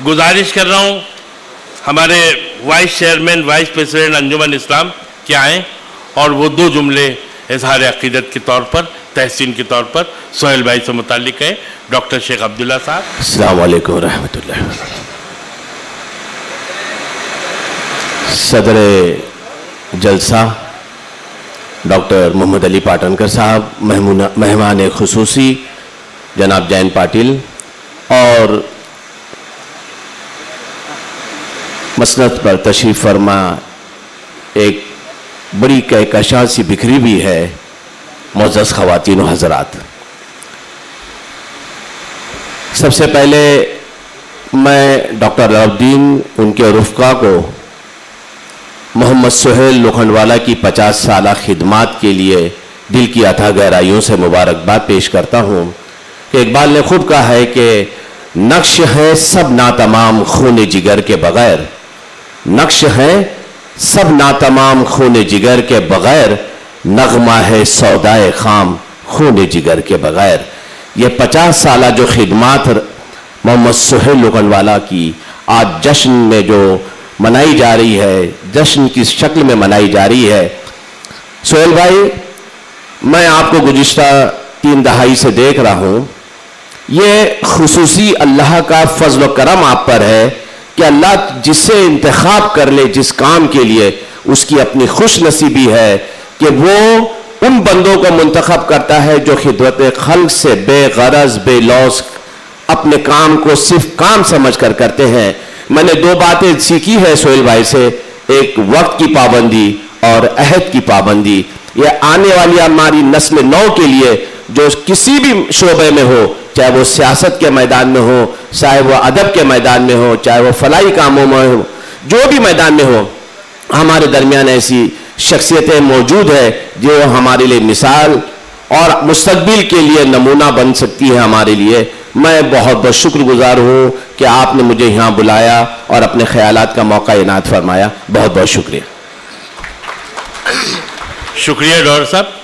गुजारिश कर रहा हूँ हमारे वाइस चेयरमैन वाइस प्रेसिडेंट अंजुमन इस्लाम के आएँ और वो 2 जुमले इजहार अक़ीदत के तौर पर, तहसीन के तौर पर सोहेल भाई से मुताल्लिक है। डॉक्टर शेख अब्दुल्ला साहब। अस्सलामु अलैकुम व रहमतुल्लाह। सदर जलसा डॉक्टर मोहम्मद अली पाटनकर साहब, मेहमान खुसूसी जनाब जैन पाटिल और मसनद पर तशरीफ़ फरमा एक बड़ी कहकशां सी बिखरी हुई है मुअज़्ज़ज़ ख़वातीन व हज़रात। सबसे पहले मैं डॉक्टर अलाउद्दीन उनके रुफ़क़ा को मोहम्मद सुहेल लोखंडवाला की 50 साला खिदमात के लिए दिल की अथाह गहराइयों से मुबारकबाद पेश करता हूँ कि इकबाल ने खूब कहा है कि नक्श है सब नातमाम खून जिगर के बग़ैर, नक्श है सब नातमाम खून जिगर के बग़ैर, नगमा है सौदाए खाम खून जिगर के बग़ैर। ये 50 साला जो खिदमात मोहम्मद सुहेल लोखंडवाला की आज जश्न में जो मनाई जा रही है, जश्न की शक्ल में मनाई जा रही है। सुहेल भाई, मैं आपको गुज़िश्ता 3 दहाई से देख रहा हूँ। ये खुसूसी अल्लाह का फजल व करम आप पर है कि अल्लाह जिसे इंतखाब कर ले जिस काम के लिए, उसकी अपनी खुश नसीबी है कि वो उन बंदों को मुंतखब करता है जो खिदमत खल्क से बेगरज बेलौस अपने काम को सिर्फ काम समझ कर करते हैं। मैंने 2 बातें सीखी है सोहेल भाई से, एक वक्त की पाबंदी और अहद की पाबंदी। यह आने वाली हमारी नस्ल नौ के लिए जो किसी भी शोबे में हो, चाहे वो सियासत के मैदान में हो, चाहे वो अदब के मैदान में हो, चाहे वो फलाई कामों में हो, जो भी मैदान में हो, हमारे दरमियान ऐसी शख्सियतें मौजूद है जो हमारे लिए मिसाल और मुस्तकबिल के लिए नमूना बन सकती है हमारे लिए। मैं बहुत बहुत शुक्रगुजार हूँ कि आपने मुझे यहाँ बुलाया और अपने ख्यालात का मौका इनायत फरमाया। बहुत बहुत शुक्रिया। शुक्रिया डॉक्टर साहब।